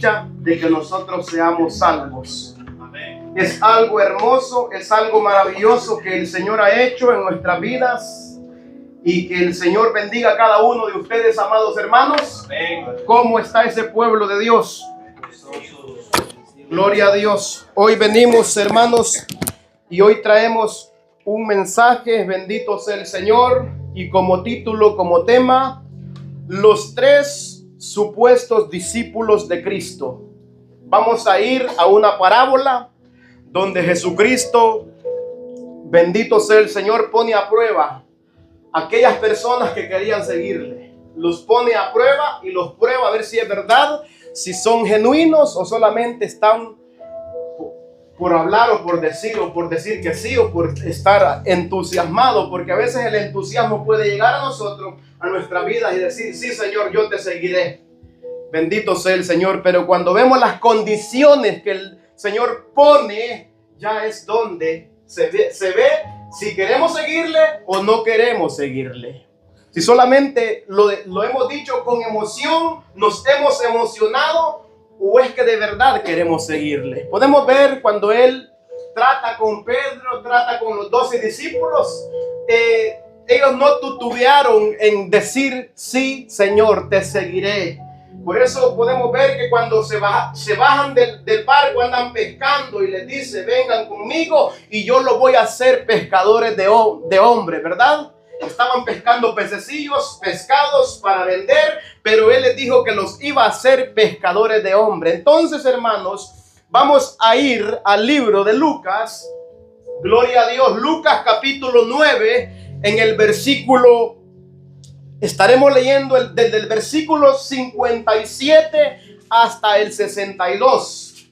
de que nosotros seamos salvos. Es algo hermoso, es algo maravilloso que el Señor ha hecho en nuestras vidas, y que el Señor bendiga a cada uno de ustedes, amados hermanos. ¿Cómo está ese pueblo de Dios? Gloria a Dios. Hoy venimos, hermanos, y hoy traemos un mensaje, bendito sea el Señor, y como título, como tema, los tres supuestos discípulos de Cristo. Vamos a ir a una parábola donde Jesucristo, bendito sea el Señor, pone a prueba a aquellas personas que querían seguirle. Los pone a prueba y los prueba a ver si es verdad, si son genuinos o solamente están por hablar o por decir que sí, o por estar entusiasmado, porque a veces el entusiasmo puede llegar a nosotros, a nuestra vida, y decir: sí, Señor, yo te seguiré. Bendito sea el Señor. Pero cuando vemos las condiciones que el Señor pone, ya es donde se ve si queremos seguirle o no queremos seguirle. Si solamente lo hemos dicho con emoción, nos hemos emocionado, o es que de verdad queremos seguirle. Podemos ver cuando Él trata con Pedro, trata con los 12 discípulos, ellos no titubearon en decir: sí, Señor, te seguiré. Por eso podemos ver que cuando se bajan del barco, andan pescando, y les dice: vengan conmigo y yo los voy a hacer pescadores de hombres, ¿verdad? Estaban pescando pececillos, pescados para vender, pero Él les dijo que los iba a hacer pescadores de hombres. Entonces, hermanos, vamos a ir al libro de Lucas. Gloria a Dios. Lucas capítulo 9, en el versículo, estaremos leyendo desde el versículo 57 hasta el 62.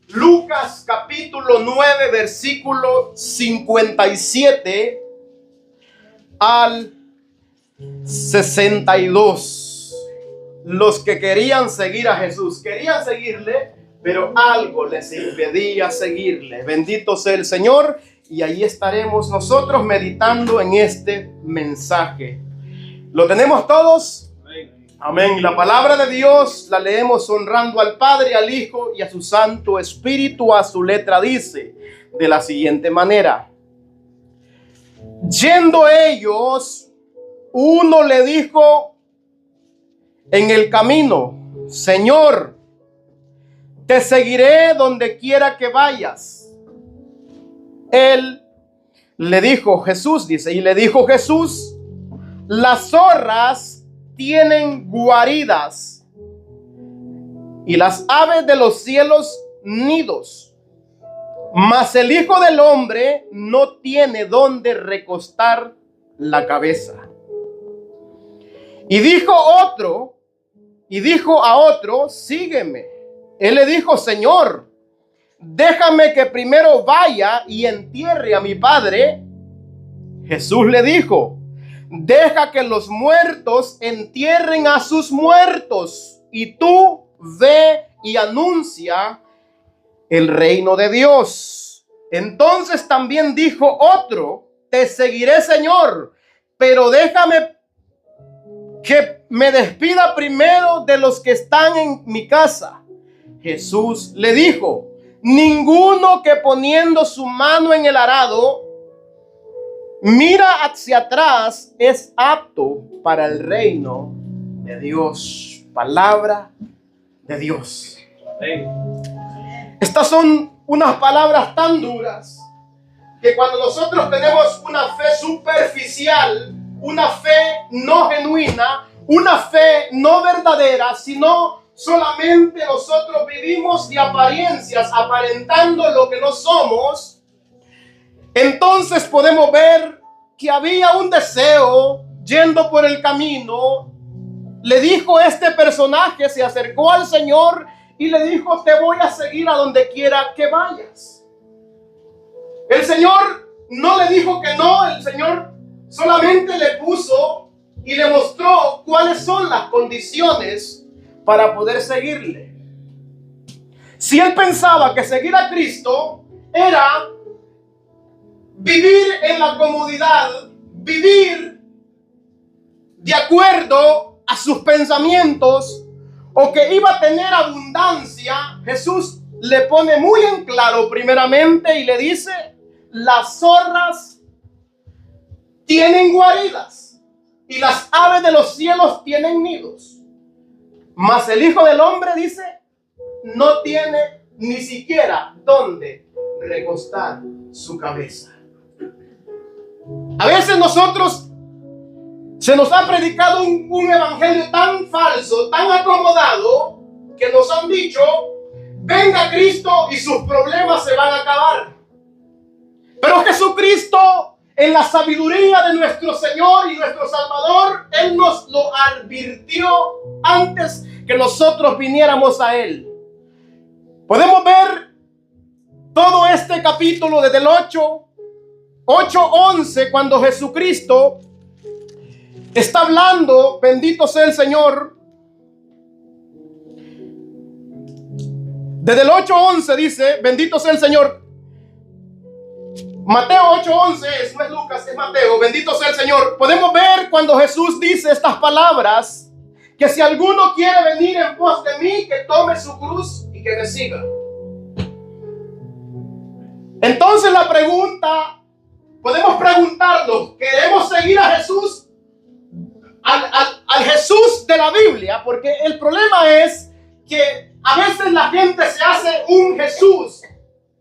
Lucas capítulo 9, versículo 57 al 62. Los que querían seguir a Jesús, querían seguirle, pero algo les impedía seguirle. Bendito sea el Señor. Y ahí estaremos nosotros meditando en este mensaje. ¿Lo tenemos todos? Amén. La palabra de Dios la leemos honrando al Padre, al Hijo y a su Santo Espíritu. A su letra dice de la siguiente manera: yendo ellos, uno le dijo en el camino: Señor, te seguiré donde quiera que vayas. Él le dijo, Jesús dice, y le dijo Jesús: las zorras tienen guaridas y las aves de los cielos nidos, mas el Hijo del Hombre no tiene donde recostar la cabeza. Y dijo a otro: sígueme. Él le dijo: Señor, déjame que primero vaya y entierre a mi padre. Jesús le dijo: deja que los muertos entierren a sus muertos, y tú ve y anuncia el reino de Dios. Entonces también dijo otro: te seguiré, Señor, pero déjame que me despida primero de los que están en mi casa. Jesús le dijo: ninguno que poniendo su mano en el arado mira hacia atrás es apto para el reino de Dios. Palabra de Dios. Estas son unas palabras tan duras que cuando nosotros tenemos una fe superficial, una fe no genuina, una fe no verdadera, sino solamente nosotros vivimos de apariencias, aparentando lo que no somos, entonces podemos ver que había un deseo yendo por el camino. Le dijo este personaje, se acercó al Señor y le dijo: te voy a seguir a donde quiera que vayas. El Señor no le dijo que no, el Señor solamente le puso y le mostró cuáles son las condiciones para poder seguirle. Si él pensaba que seguir a Cristo era vivir en la comodidad, vivir de acuerdo a sus pensamientos, o que iba a tener abundancia, Jesús le pone muy en claro primeramente y le dice: las zorras tienen guaridas y las aves de los cielos tienen nidos, mas el Hijo del Hombre, dice, no tiene ni siquiera dónde recostar su cabeza. A veces nosotros se nos ha predicado un evangelio tan falso, tan acomodado, que nos han dicho: venga Cristo y sus problemas se van a acabar. Pero Jesucristo, en la sabiduría de nuestro Señor y nuestro Salvador, Él nos lo advirtió antes que nosotros viniéramos a Él. Podemos ver todo este capítulo desde el 8:11, cuando Jesucristo está hablando, bendito sea el Señor. Desde el 8:11 dice, bendito sea el Señor. Mateo 8:11, no es Lucas, es Mateo, bendito sea el Señor. Podemos ver cuando Jesús dice estas palabras, que si alguno quiere venir en pos de mí, que tome su cruz y que me siga. Entonces la pregunta, podemos preguntarnos: ¿queremos seguir a Jesús? Al Jesús de la Biblia, porque el problema es que a veces la gente se hace un Jesús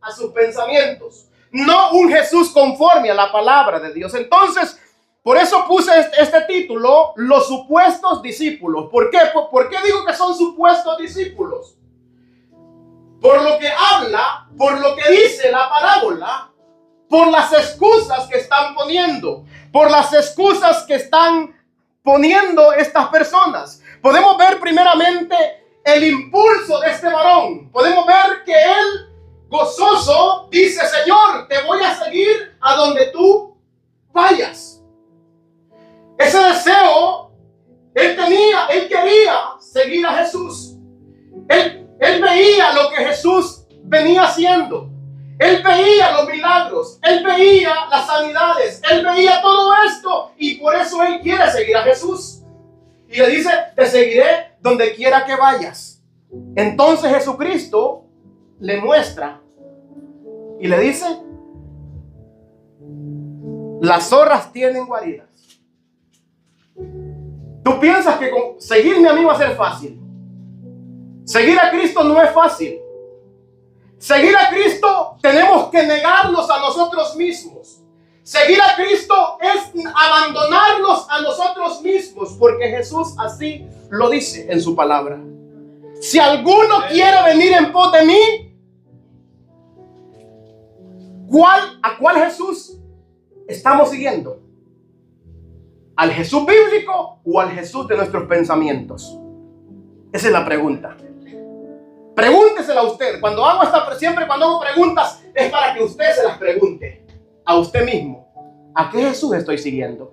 a sus pensamientos, no un Jesús conforme a la palabra de Dios. Entonces, por eso puse este título, los supuestos discípulos. ¿Por qué? ¿Por qué digo que son supuestos discípulos? Por lo que habla, por lo que dice la parábola, por las excusas que están poniendo, por las excusas que están poniendo estas personas. Podemos ver primeramente el impulso de este varón. Podemos ver que él, gozoso, dice: Señor, te voy a seguir a donde tú vayas. Ese deseo él tenía, él quería seguir a Jesús. Él veía lo que Jesús venía haciendo. Él veía los milagros, él veía las sanidades, él veía todo esto, y por eso él quiere seguir a Jesús. Y le dice: te seguiré donde quiera que vayas. Entonces Jesucristo le muestra y le dice: las zorras tienen guaridas. Tú piensas que con seguirme a mí va a ser fácil. Seguir a Cristo no es fácil. Seguir a Cristo tenemos que negarnos a nosotros mismos. Seguir a Cristo es abandonarnos a nosotros mismos, porque Jesús así lo dice en su palabra. Si alguno quiere venir en pos de mí, ¿a cuál Jesús estamos siguiendo? ¿Al Jesús bíblico o al Jesús de nuestros pensamientos? Esa es la pregunta. Pregúntesela a usted. Siempre cuando hago preguntas es para que usted se las pregunte a usted mismo. ¿A qué Jesús estoy siguiendo?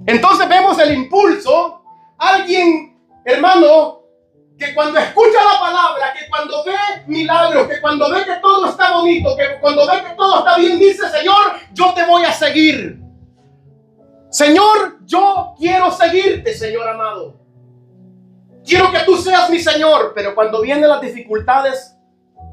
Entonces vemos el impulso. Alguien, hermano, que cuando escucha la palabra, que cuando ve milagros, que cuando ve que todo está bonito, que cuando ve que todo está bien, dice: Señor, yo te voy a seguir. Señor, yo quiero seguirte, Señor amado. Quiero que tú seas mi Señor. Pero cuando vienen las dificultades,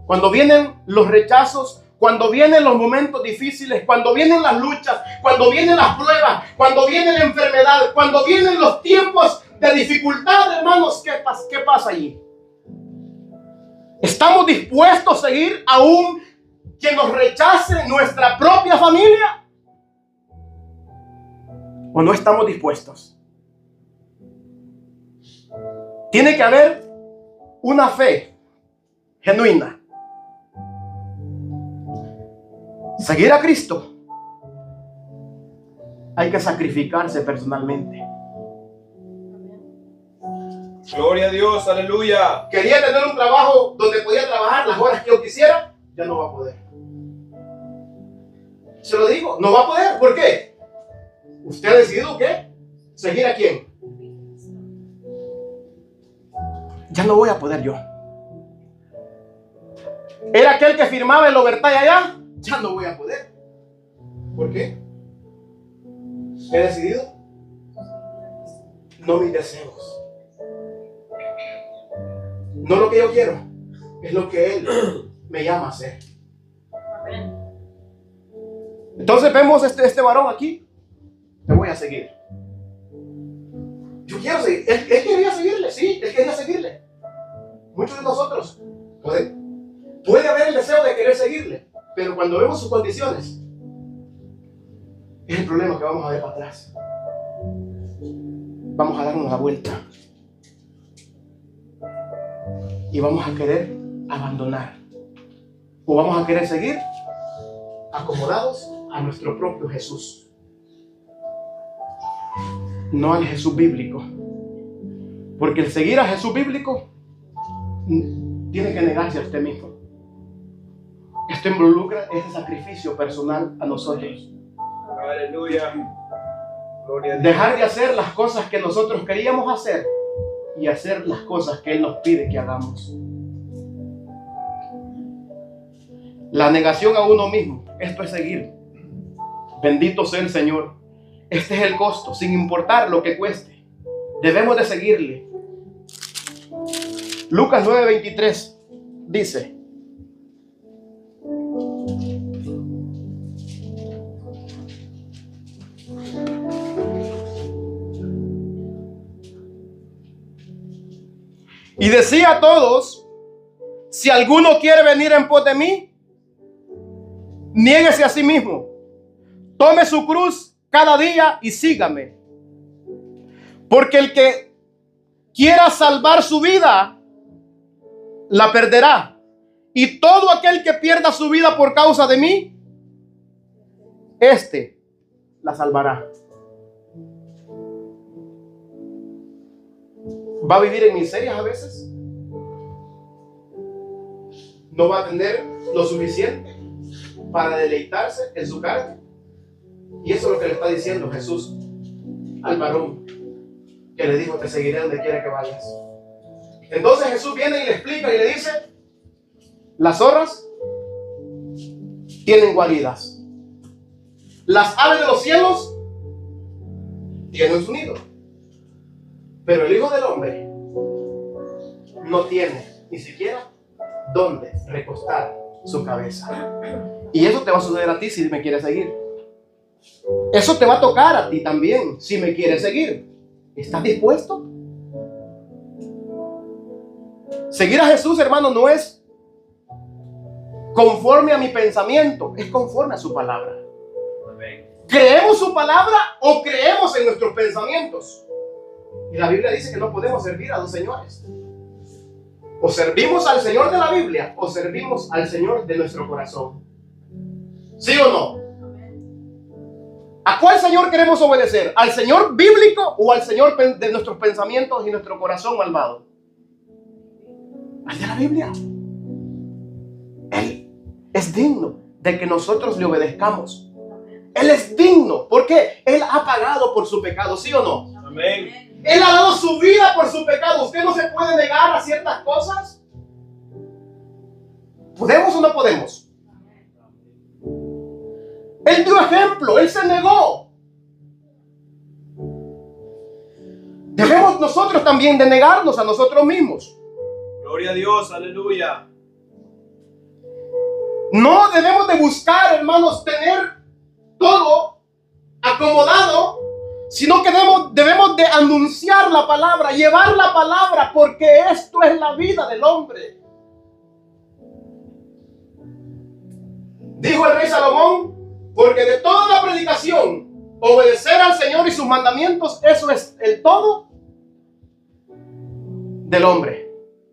cuando vienen los rechazos, cuando vienen los momentos difíciles, cuando vienen las luchas, cuando vienen las pruebas, cuando viene la enfermedad, cuando vienen los tiempos de dificultad, hermanos, ¿qué pasa allí? ¿Estamos dispuestos a seguir aún que nos rechace nuestra propia familia? ¿O no estamos dispuestos? Tiene que haber una fe genuina. Seguir a Cristo, hay que sacrificarse personalmente. Gloria a Dios, aleluya. Quería tener un trabajo donde podía trabajar las horas que yo quisiera, ya no va a poder. Se lo digo, no va a poder. ¿Por qué? ¿Usted ha decidido qué? ¿Seguir a quién? Ya no voy a poder yo. Era aquel que firmaba el overtime allá, ya no voy a poder. ¿Por qué? He decidido no mis deseos. No lo que yo quiero, es lo que Él me llama a hacer. Entonces vemos este varón aquí. Te voy a seguir. Yo quiero seguir. Él quería seguirle, sí, él quería seguirle. Muchos de nosotros puede haber el deseo de querer seguirle, pero cuando vemos sus condiciones, es el problema que vamos a ver para atrás. Vamos a darnos la vuelta y vamos a querer abandonar, o vamos a querer seguir acomodados a nuestro propio Jesús, no al Jesús bíblico. Porque el seguir a Jesús bíblico tiene que negarse a usted mismo. Esto involucra ese sacrificio personal a nosotros. Aleluya. Gloria a Dios. Dejar de hacer las cosas que nosotros queríamos hacer y hacer las cosas que Él nos pide que hagamos. La negación a uno mismo, esto es seguir. Bendito sea el Señor. Este es el costo, sin importar lo que cueste. Debemos de seguirle. Lucas 9:23 dice: y decía a todos: si alguno quiere venir en pos de mí, niéguese a sí mismo, tome su cruz cada día y sígame. Porque el que quiera salvar su vida, la perderá. Y todo aquel que pierda su vida por causa de mí, este la salvará. ¿Va a vivir en miserias a veces? ¿No va a tener lo suficiente para deleitarse en su carne? Y eso es lo que le está diciendo Jesús al varón que le dijo: te seguiré donde quiera que vayas. Entonces Jesús viene y le explica y le dice: las zorras tienen guaridas, las aves de los cielos tienen su nido, pero el Hijo del Hombre no tiene ni siquiera dónde recostar su cabeza. Y eso te va a suceder a ti si me quieres seguir. Eso te va a tocar a ti también si me quieres seguir. ¿Estás dispuesto? Seguir a Jesús, hermano, no es conforme a mi pensamiento, es conforme a su palabra. ¿Creemos su palabra o creemos en nuestros pensamientos? Y la Biblia dice que no podemos servir a dos señores. O servimos al Señor de la Biblia o servimos al Señor de nuestro corazón. ¿Sí o no? ¿A cuál Señor queremos obedecer? ¿Al Señor bíblico o al Señor de nuestros pensamientos y nuestro corazón malvado? Al de la Biblia. Él es digno de que nosotros le obedezcamos. Él es digno porque Él ha pagado por su pecado, ¿sí o no? Amén. Él ha dado su vida por su pecado. ¿Usted no se puede negar a ciertas cosas? ¿Podemos o no podemos? Él dio ejemplo, Él se negó. Debemos nosotros también de negarnos a nosotros mismos. Gloria a Dios, aleluya. No debemos de buscar, hermanos, tener todo acomodado, sino que debemos de anunciar la palabra, llevar la palabra, porque esto es la vida del hombre. Dijo el rey Salomón: porque de toda la predicación, obedecer al Señor y sus mandamientos, eso es el todo del hombre.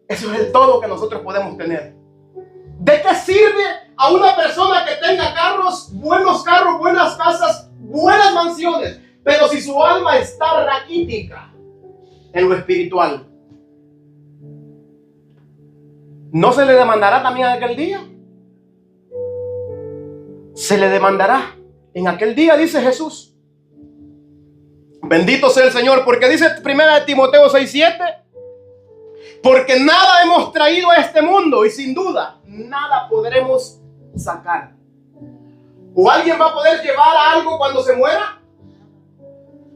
Eso es el todo que nosotros podemos tener. ¿De qué sirve a una persona que tenga buenos carros, buenas casas, buenas mansiones, pero si su alma está raquítica en lo espiritual? ¿No se le demandará también en aquel día? Se le demandará en aquel día, dice Jesús. Bendito sea el Señor, porque dice 1 Timoteo 6:7: porque nada hemos traído a este mundo y sin duda nada podremos sacar. ¿O alguien va a poder llevar algo cuando se muera?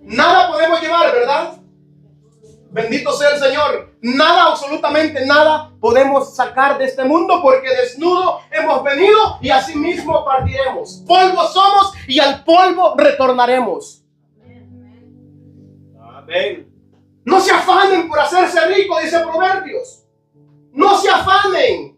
Nada podemos llevar, ¿verdad? Bendito sea el Señor. Nada, absolutamente nada podemos sacar de este mundo, porque desnudo hemos venido y así mismo partiremos. Polvo somos y al polvo retornaremos. Amén. No se afanen por hacerse rico, dice Proverbios. No se afanen.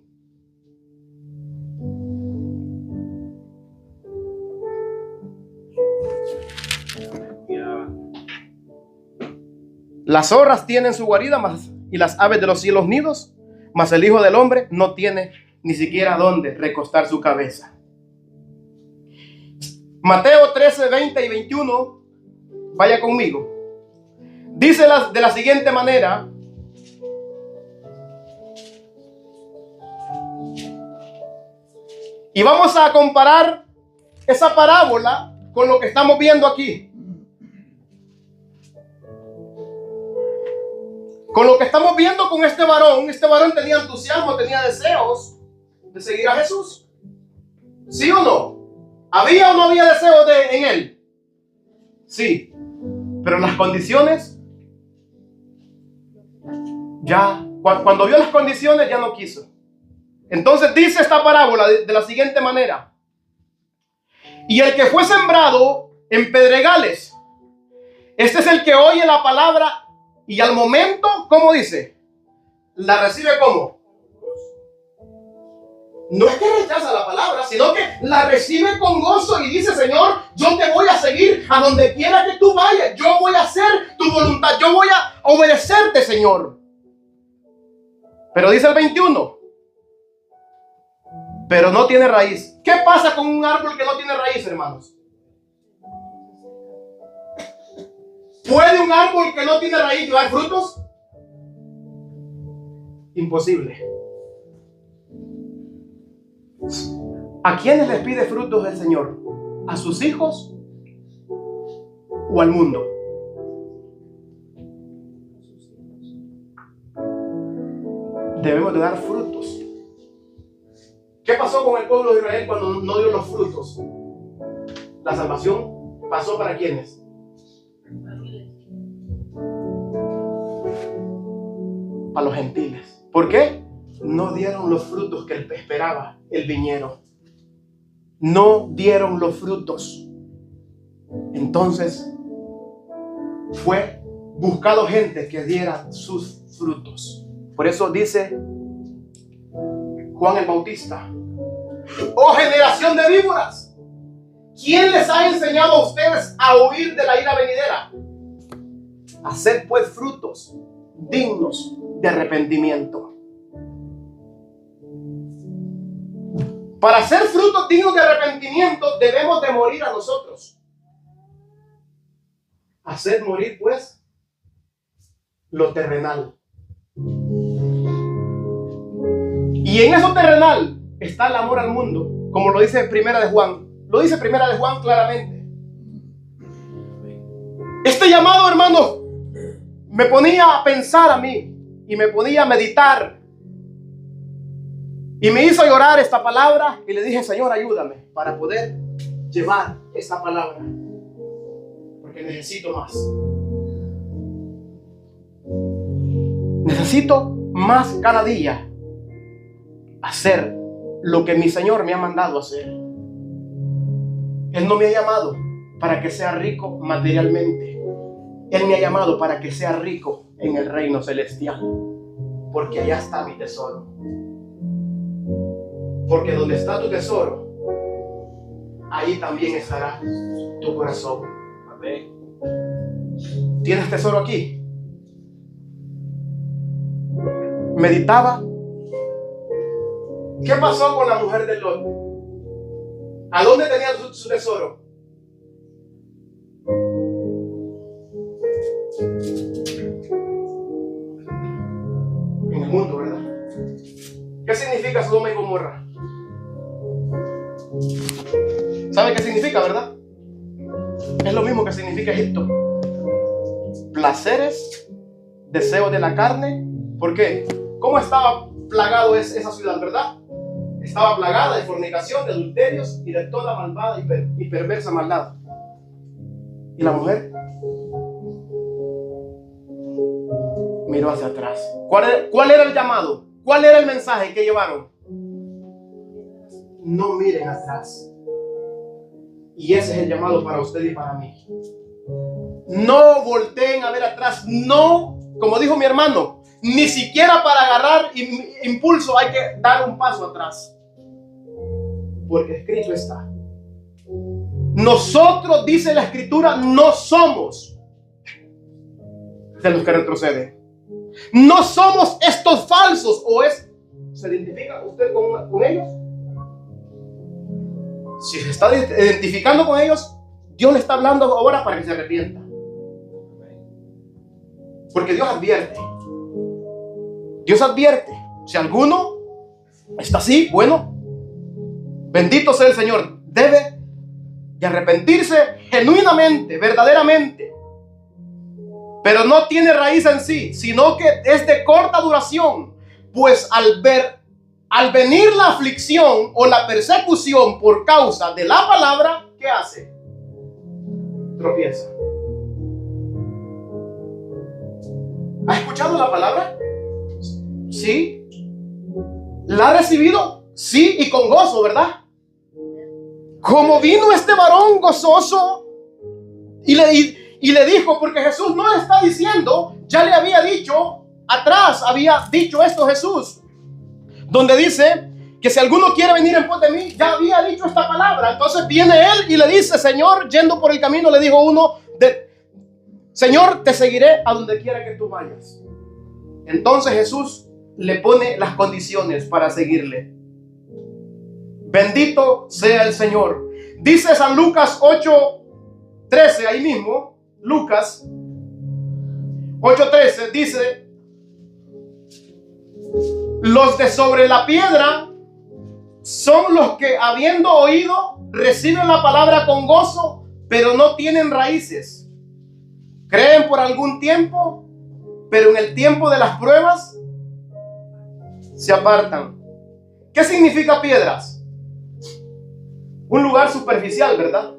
Las zorras tienen su guarida y las aves de los cielos nidos, mas el Hijo del Hombre no tiene ni siquiera dónde recostar su cabeza. Mateo 13, 20 y 21, vaya conmigo. Dice de la siguiente manera: y vamos a comparar esa parábola con lo que estamos viendo aquí. Con lo que estamos viendo con este varón tenía entusiasmo, tenía deseos de seguir a Jesús. ¿Sí o no? ¿Había o no había deseos en él? Sí. Pero las condiciones, ya, cuando vio las condiciones ya no quiso. Entonces dice esta parábola de la siguiente manera: y el que fue sembrado en pedregales, este es el que oye la palabra y al momento, ¿cómo dice? La recibe ¿cómo? No es que rechaza la palabra, sino que la recibe con gozo y dice: Señor, yo te voy a seguir a donde quiera que tú vayas. Yo voy a hacer tu voluntad. Yo voy a obedecerte, Señor. Pero dice el 21: pero no tiene raíz. ¿Qué pasa con un árbol que no tiene raíz, hermanos? ¿Puede un árbol que no tiene raíz llevar frutos? Imposible. ¿A quiénes les pide frutos el Señor? ¿A sus hijos o al mundo? Debemos de dar frutos. ¿Qué pasó con el pueblo de Israel cuando no dio los frutos? La salvación pasó ¿para quiénes? A los gentiles. ¿Por qué? No dieron los frutos que esperaba el viñero. No dieron los frutos. Entonces fue buscado gente que diera sus frutos. Por eso dice Juan el Bautista: oh generación de víboras, ¿quién les ha enseñado a ustedes a huir de la ira venidera? Haced pues frutos dignos de arrepentimiento. Para hacer frutos dignos de arrepentimiento debemos de morir a nosotros. Haced morir pues lo terrenal. Y en eso terrenal está el amor al mundo, como lo dice Primera de Juan. Lo dice Primera de Juan claramente. Este llamado, hermano, me ponía a pensar a mí y me ponía a meditar. Y me hizo llorar esta palabra y le dije: Señor, ayúdame para poder llevar esta palabra, porque necesito más. Necesito más cada día hacer lo que mi Señor me ha mandado hacer. Él no me ha llamado para que sea rico materialmente. Él me ha llamado para que sea rico en el reino celestial, porque allá está mi tesoro. Porque donde está tu tesoro, ahí también estará tu corazón. Amén. ¿Tienes tesoro aquí? Meditaba. ¿Qué pasó con la mujer de Lot? ¿A dónde tenía su tesoro? En el mundo, ¿verdad? ¿Qué significa Sodoma y Gomorra? ¿Sabe qué significa, verdad? Es lo mismo que significa Egipto. Placeres, deseos de la carne. ¿Por qué? ¿Cómo estaba plagado esa ciudad, verdad? Estaba plagada de fornicación, de adulterios y de toda malvada y perversa maldad. ¿Y la mujer? miró hacia atrás. ¿Cuál era el llamado? ¿Cuál era el mensaje que llevaron? No miren atrás. Y ese es el llamado para usted y para mí. No volteen a ver atrás. No, como dijo mi hermano, ni siquiera para agarrar impulso hay que dar un paso atrás. Porque escrito está. Nosotros, dice la escritura, no somos de los que retroceden. No somos estos falsos. ¿Se identifica usted con ellos? Si se está identificando con ellos, Dios le está hablando ahora para que se arrepienta. Porque Dios advierte. Dios advierte. Si alguno está así, bueno, bendito sea el Señor. Debe de arrepentirse genuinamente, verdaderamente. Pero no tiene raíz en sí, sino que es de corta duración. Pues al venir la aflicción o la persecución por causa de la palabra, ¿qué hace? Tropieza. ¿Ha escuchado la palabra? Sí. ¿La ha recibido? Sí, y con gozo, ¿verdad? Como vino este varón gozoso y le dijo, porque Jesús no le está diciendo, ya le había dicho, atrás había dicho esto Jesús, donde dice que si alguno quiere venir en pos de mí, ya había dicho esta palabra. Entonces viene él y le dice, Señor, yendo por el camino, le dijo uno, Señor, te seguiré a donde quiera que tú vayas. Entonces Jesús le pone las condiciones para seguirle. Bendito sea el Señor. Dice San Lucas 8:13, ahí mismo, Lucas 8:13, dice, los de sobre la piedra son los que, habiendo oído, reciben la palabra con gozo, pero no tienen raíces. Creen por algún tiempo, pero en el tiempo de las pruebas se apartan. ¿Qué significa piedras? Un lugar superficial, ¿verdad?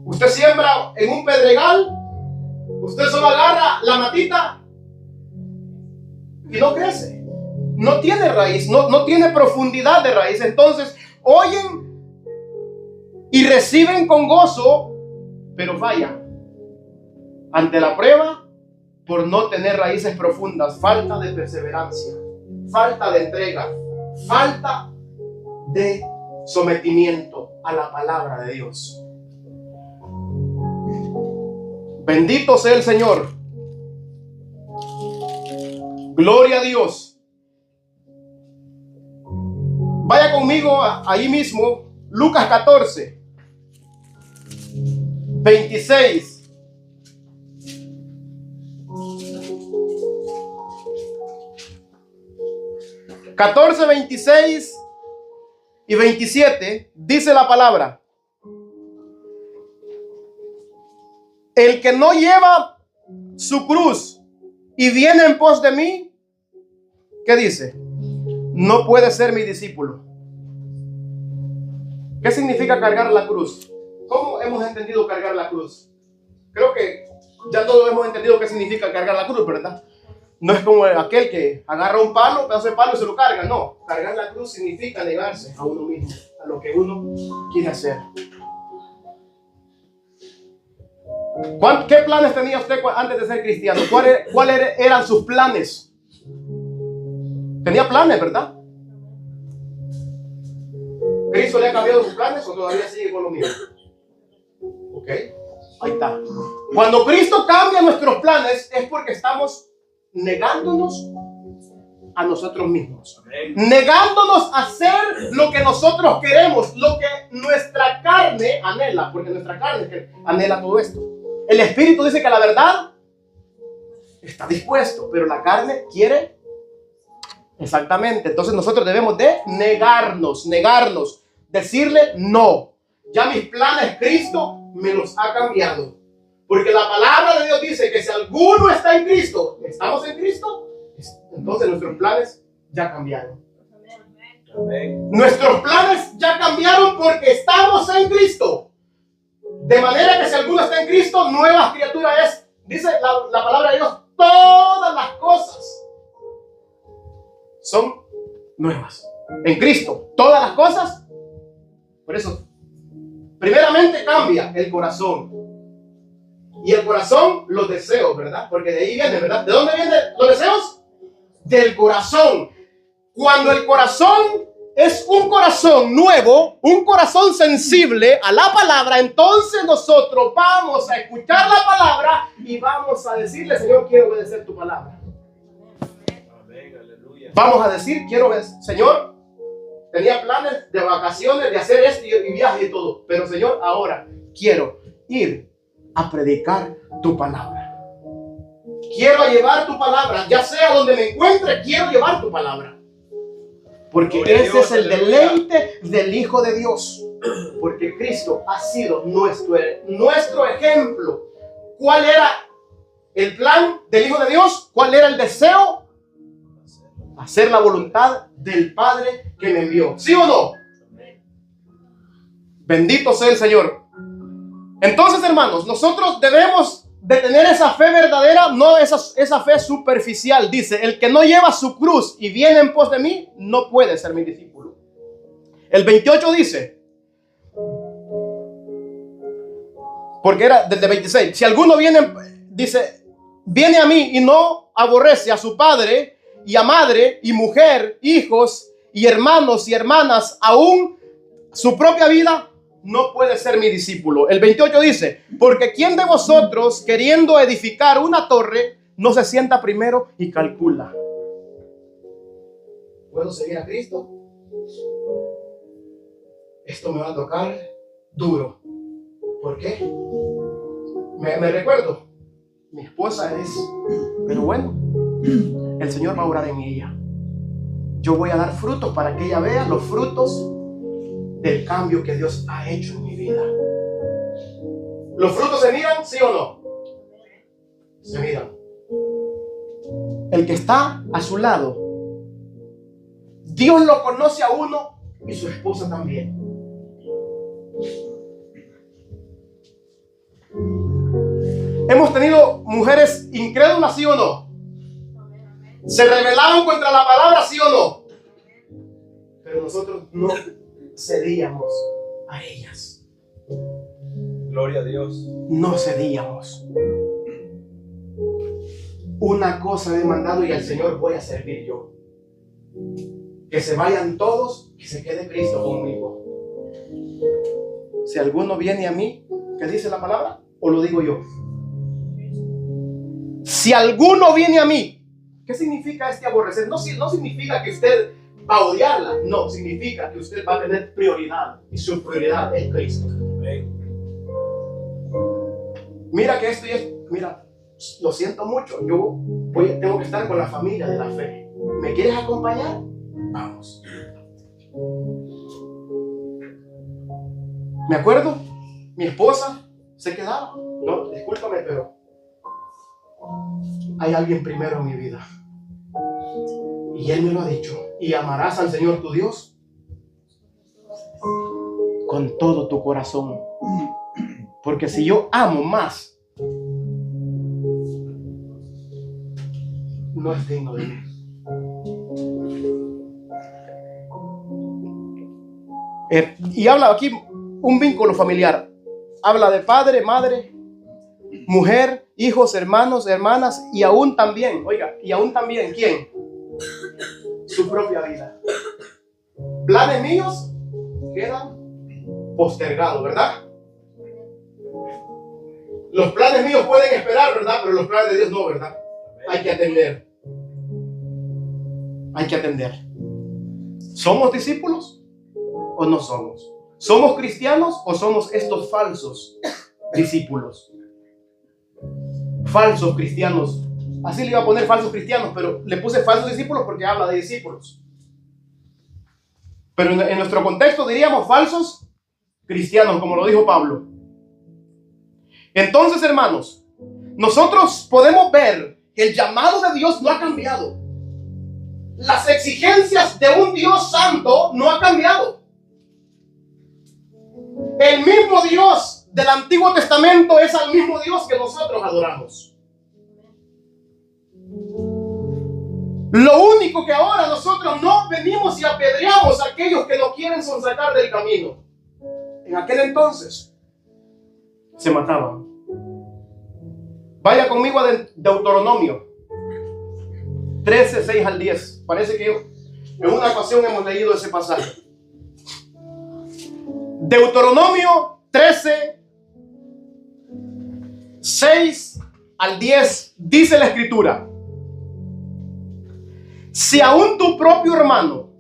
Usted siembra en un pedregal, usted solo agarra la matita y no crece. No tiene raíz, no tiene profundidad de raíz. Entonces, oyen y reciben con gozo, pero fallan ante la prueba por no tener raíces profundas. Falta de perseverancia, falta de entrega, falta de sometimiento a la palabra de Dios. Bendito sea el Señor. Gloria a Dios. Vaya conmigo ahí mismo, Lucas 14, 26. (14, 26 y 27) dice la palabra: el que no lleva su cruz y viene en pos de mí, ¿qué dice? No puede ser mi discípulo. ¿Qué significa cargar la cruz? ¿Cómo hemos entendido cargar la cruz? Creo que ya todos hemos entendido qué significa cargar la cruz, ¿verdad? No es como aquel que agarra un palo, pedazo de palo y se lo carga. No, cargar la cruz significa negarse a uno mismo, a lo que uno quiere hacer. ¿Qué planes tenía usted antes de ser cristiano? ¿Cuáles eran sus planes? Tenía planes, ¿verdad? ¿Cristo le ha cambiado sus planes o todavía sigue con lo mismo? Ok, ahí está. Cuando Cristo cambia nuestros planes es porque estamos negándonos a nosotros mismos. Negándonos a hacer lo que nosotros queremos, lo que nuestra carne anhela, porque nuestra carne anhela todo esto. El Espíritu dice que la verdad está dispuesto, pero la carne quiere. Exactamente. Entonces nosotros debemos de negarnos, decirle no. Ya mis planes Cristo me los ha cambiado. Porque la palabra de Dios dice que si alguno está en Cristo, estamos en Cristo, entonces nuestros planes ya cambiaron. Amén. Nuestros planes ya cambiaron porque estamos en Cristo. De manera que si alguno está en Cristo, nueva criatura es. Dice la palabra de Dios, todas las cosas son nuevas. En Cristo, todas las cosas. Por eso, primeramente cambia el corazón. Y el corazón, los deseos, ¿verdad? Porque de ahí viene, ¿verdad? ¿De dónde vienen los deseos? Del corazón. Cuando el corazón es un corazón nuevo, un corazón sensible a la palabra, entonces nosotros vamos a escuchar la palabra y vamos a decirle: Señor, quiero obedecer tu palabra. Amén, aleluya. Vamos a decir: quiero obedecer. Señor, tenía planes de vacaciones, de hacer esto y viaje y todo, pero Señor, ahora quiero ir a predicar tu palabra. Quiero llevar tu palabra, ya sea donde me encuentre, quiero llevar tu palabra. Porque ese es el deleite del Hijo de Dios. Porque Cristo ha sido nuestro ejemplo. ¿Cuál era el plan del Hijo de Dios? ¿Cuál era el deseo? Hacer la voluntad del Padre que me envió. ¿Sí o no? Bendito sea el Señor. Entonces, hermanos, nosotros debemos de tener esa fe verdadera, no esa fe superficial. Dice: el que no lleva su cruz y viene en pos de mí, no puede ser mi discípulo. El 28 dice, porque era desde 26, si alguno viene a mí y no aborrece a su padre y a madre y mujer, hijos y hermanos y hermanas, aún su propia vida, no puede ser mi discípulo. El 28 dice: porque ¿quién de vosotros, queriendo edificar una torre, no se sienta primero y calcula? ¿Puedo seguir a Cristo? Esto me va a tocar duro. ¿Por qué? Me recuerdo, mi esposa pero bueno, el Señor va a orar en ella. Yo voy a dar frutos para que ella vea los frutos del cambio que Dios ha hecho en mi vida. ¿Los frutos se miran, sí o no? Se miran. El que está a su lado, Dios lo conoce a uno y su esposa también. Hemos tenido mujeres incrédulas, sí o no. Se rebelaron contra la palabra, sí o no. Pero nosotros no cedíamos a ellas. Gloria a Dios. No cedíamos. Una cosa he mandado y al Señor voy a servir yo. Que se vayan todos y se quede Cristo conmigo. Si alguno viene a mí, ¿qué dice la palabra? ¿O lo digo yo? Si alguno viene a mí, ¿qué significa este aborrecer? No significa que usted va a odiarla. No, significa que usted va a tener prioridad. Y su prioridad es Cristo. Amén. Mira que esto y esto. Mira, lo siento mucho. Yo tengo que estar con la familia de la fe. ¿Me quieres acompañar? Vamos. Me acuerdo, mi esposa se quedaba. No, discúlpame, pero hay alguien primero en mi vida. Y Él me lo ha dicho. Y amarás al Señor tu Dios con todo tu corazón. Porque si yo amo más, no es digno de mí. Y habla aquí un vínculo familiar. Habla de padre, madre, mujer, hijos, hermanos, hermanas y aún también, ¿quién? Su propia vida. Planes míos quedan postergados, ¿verdad? Los planes míos pueden esperar, ¿verdad? Pero los planes de Dios no, ¿verdad? Hay que atender. Hay que atender. ¿Somos discípulos o no somos? ¿Somos cristianos o somos estos falsos discípulos? Falsos cristianos. Así le iba a poner falsos cristianos, pero le puse falsos discípulos porque habla de discípulos. Pero en nuestro contexto diríamos falsos cristianos, como lo dijo Pablo. Entonces, hermanos, nosotros podemos ver que el llamado de Dios no ha cambiado. Las exigencias de un Dios santo no han cambiado. El mismo Dios del Antiguo Testamento es el mismo Dios que nosotros adoramos. Lo único que ahora nosotros no venimos y apedreamos a aquellos que nos quieren sonsacar del camino. En aquel entonces se mataban. Vaya conmigo a Deuteronomio 13, 6 al 10. Parece que en una ocasión hemos leído ese pasaje. Deuteronomio 13, 6 al 10, dice la escritura: si aún tu propio hermano,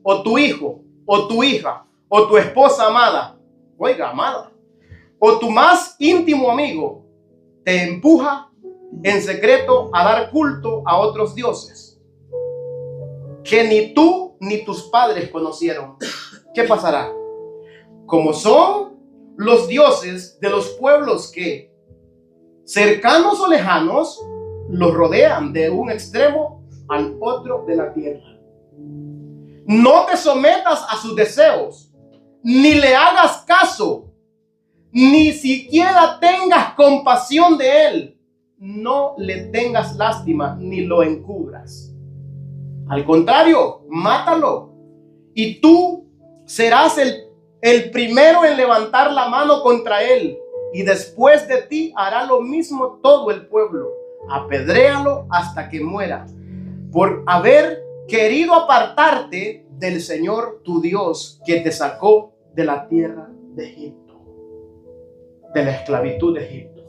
o tu hijo, o tu hija, o tu esposa amada, oiga, amada, o tu más íntimo amigo, te empuja en secreto a dar culto a otros dioses que ni tú ni tus padres conocieron, ¿qué pasará? Como son los dioses de los pueblos que, cercanos o lejanos, los rodean de un extremo al otro de la tierra. No te sometas a sus deseos, ni le hagas caso, ni siquiera tengas compasión de él. No le tengas lástima, ni lo encubras. Al contrario, mátalo, y tú serás el primero en levantar la mano contra él, y después de ti hará lo mismo todo el pueblo. Apedréalo hasta que muera, por haber querido apartarte del Señor tu Dios, que te sacó de la tierra de Egipto, de la esclavitud de Egipto.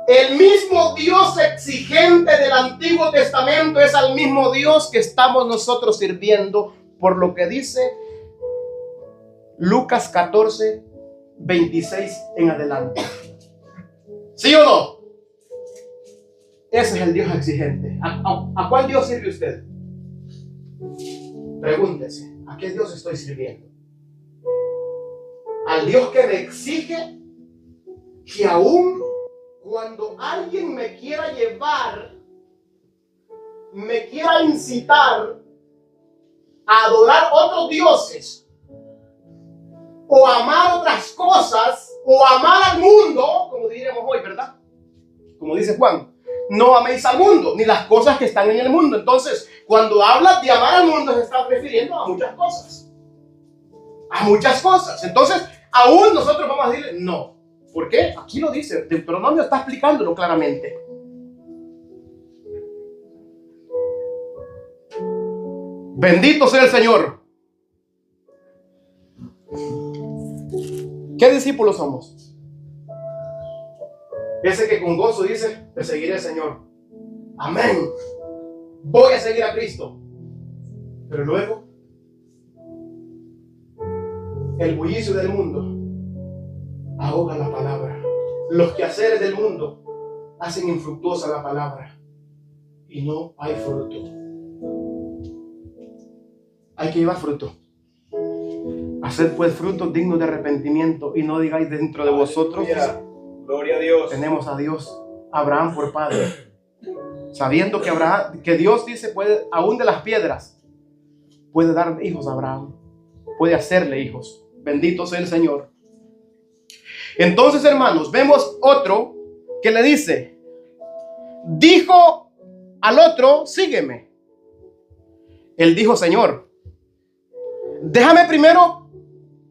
El mismo Dios exigente del Antiguo Testamento es el mismo Dios que estamos nosotros sirviendo, por lo que dice Lucas 14, 26 en adelante. ¿Sí o no? Ese es el Dios exigente. ¿A cuál Dios sirve usted? Pregúntese, ¿a qué Dios estoy sirviendo? Al Dios que me exige que aún cuando alguien me quiera llevar, me quiera incitar a adorar otros dioses, o amar otras cosas, o amar al mundo, como diríamos hoy, ¿verdad? Como dice Juan, no améis al mundo, ni las cosas que están en el mundo. Entonces, cuando hablas de amar al mundo, se está refiriendo a muchas cosas. A muchas cosas. Entonces, aún nosotros vamos a decirle no. ¿Por qué? Aquí lo dice, Deuteronomio está explicándolo claramente. Bendito sea el Señor. ¿Qué discípulos somos? Ese que con gozo dice, te seguiré, Señor. Amén. Voy a seguir a Cristo. Pero luego, el bullicio del mundo ahoga la palabra. Los quehaceres del mundo hacen infructuosa la palabra y no hay fruto. Hay que llevar fruto. Haced pues frutos dignos de arrepentimiento, y no digáis dentro de vosotros, gloria a Dios, tenemos a Dios, Abraham por padre, sabiendo que Dios dice, puede, aún de las piedras puede dar hijos a Abraham, puede hacerle hijos. Bendito sea el Señor. Entonces, hermanos, vemos otro que le dice, dijo al otro, sígueme. Él dijo, Señor, déjame primero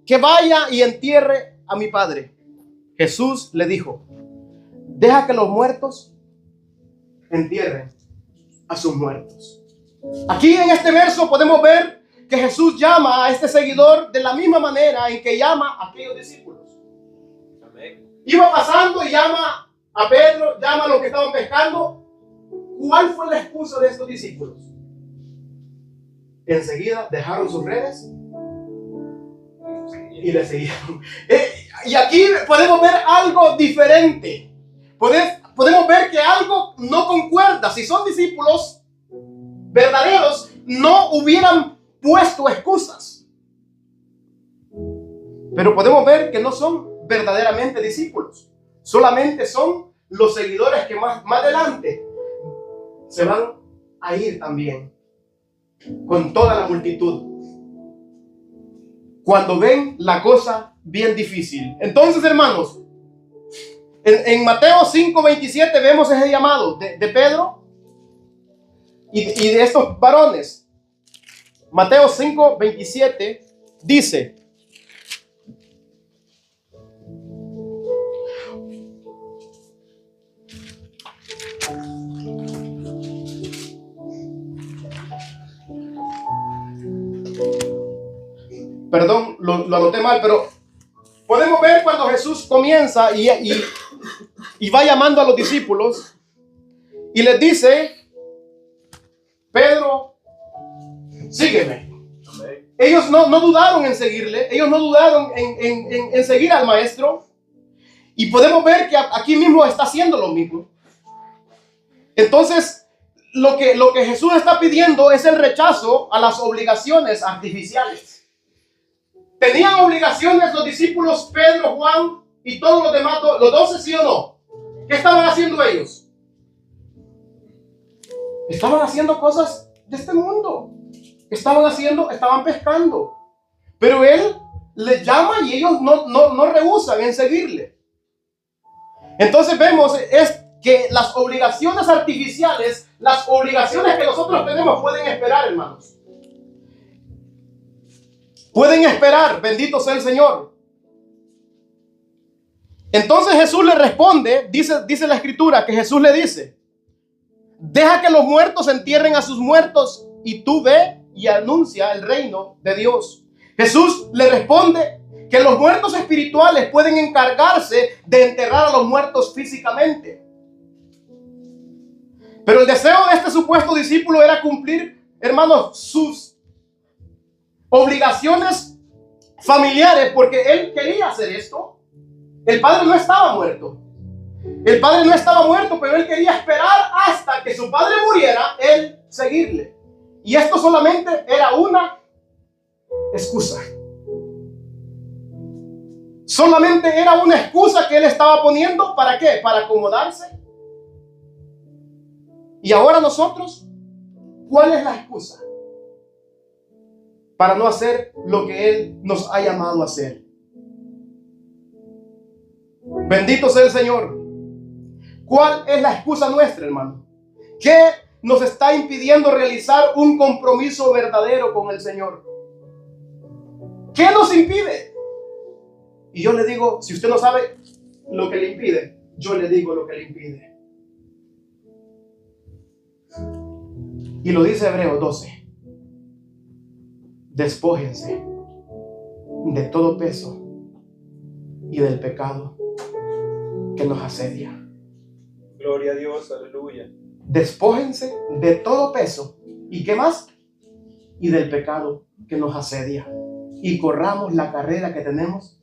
que vaya y entierre a mi padre. Jesús le dijo, deja que los muertos entierren a sus muertos. Aquí en este verso podemos ver que Jesús llama a este seguidor de la misma manera en que llama a aquellos discípulos. Amén. Iba pasando y llama a Pedro, llama a los que estaban pescando. ¿Cuál fue la excusa de estos discípulos? Enseguida dejaron sus redes y le siguieron. Y aquí podemos ver algo diferente. Podemos ver que algo no concuerda. Si son discípulos verdaderos, no hubieran puesto excusas. Pero podemos ver que no son verdaderamente discípulos. Solamente son los seguidores que más adelante se van a ir también con toda la multitud, cuando ven la cosa bien difícil. Entonces, hermanos, en Mateo 5:27 vemos ese llamado de Pedro y de estos varones. Mateo 5:27 dice: perdón, lo anoté mal, pero podemos ver cuando Jesús comienza y va llamando a los discípulos y les dice: Pedro, sígueme. Ellos no dudaron en seguirle, ellos no dudaron en seguir al maestro, y podemos ver que aquí mismo está haciendo lo mismo. Entonces, lo que Jesús está pidiendo es el rechazo a las obligaciones artificiales. ¿Tenían obligaciones los discípulos Pedro, Juan y todos los demás, los 12, sí o no? ¿Qué estaban haciendo ellos? Estaban haciendo cosas de este mundo. Estaban pescando. Pero Él les llama y ellos no rehusan en seguirle. Entonces vemos es que las obligaciones artificiales, las obligaciones que nosotros tenemos pueden esperar, hermanos. Pueden esperar, bendito sea el Señor. Entonces Jesús le responde, dice la Escritura, que Jesús le dice: deja que los muertos entierren a sus muertos y tú ve y anuncia el reino de Dios. Jesús le responde que los muertos espirituales pueden encargarse de enterrar a los muertos físicamente. Pero el deseo de este supuesto discípulo era cumplir, hermanos, sus obligaciones familiares, porque él quería hacer esto. El padre no estaba muerto. El padre no estaba muerto, pero él quería esperar hasta que su padre muriera, él seguirle. Y esto solamente era una excusa. Solamente era una excusa que él estaba poniendo. ¿Para qué? Para acomodarse. Y ahora nosotros, ¿cuál es la excusa? Para no hacer lo que Él nos ha llamado a hacer. Bendito sea el Señor. ¿Cuál es la excusa nuestra, hermano? ¿Qué nos está impidiendo realizar un compromiso verdadero con el Señor? ¿Qué nos impide? Y yo le digo, si usted no sabe lo que le impide, yo le digo lo que le impide. Y lo dice Hebreos 12. Despójense de todo peso y del pecado que nos asedia. Gloria a Dios, aleluya. Despójense de todo peso. ¿Y qué más? Y del pecado que nos asedia. Y corramos la carrera que tenemos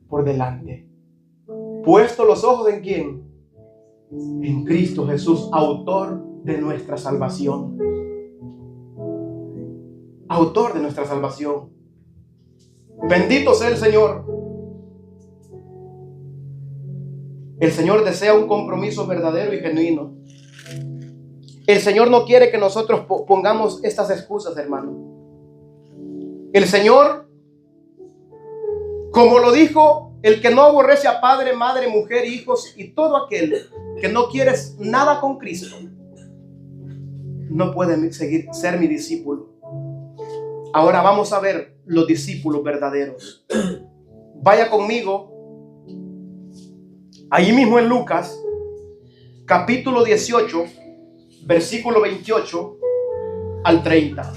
por delante. Puesto los ojos en ¿quién? En Cristo Jesús, autor de nuestra salvación. Autor de nuestra salvación. Bendito sea el Señor. El Señor desea un compromiso verdadero y genuino. El Señor no quiere que nosotros pongamos estas excusas, hermano. El Señor, como lo dijo, el que no aborrece a padre, madre, mujer, hijos y todo aquel que no quiere nada con Cristo, no puede ser mi discípulo. Ahora vamos a ver los discípulos verdaderos. Vaya conmigo, ahí mismo en Lucas, capítulo 18, versículo 28 al 30.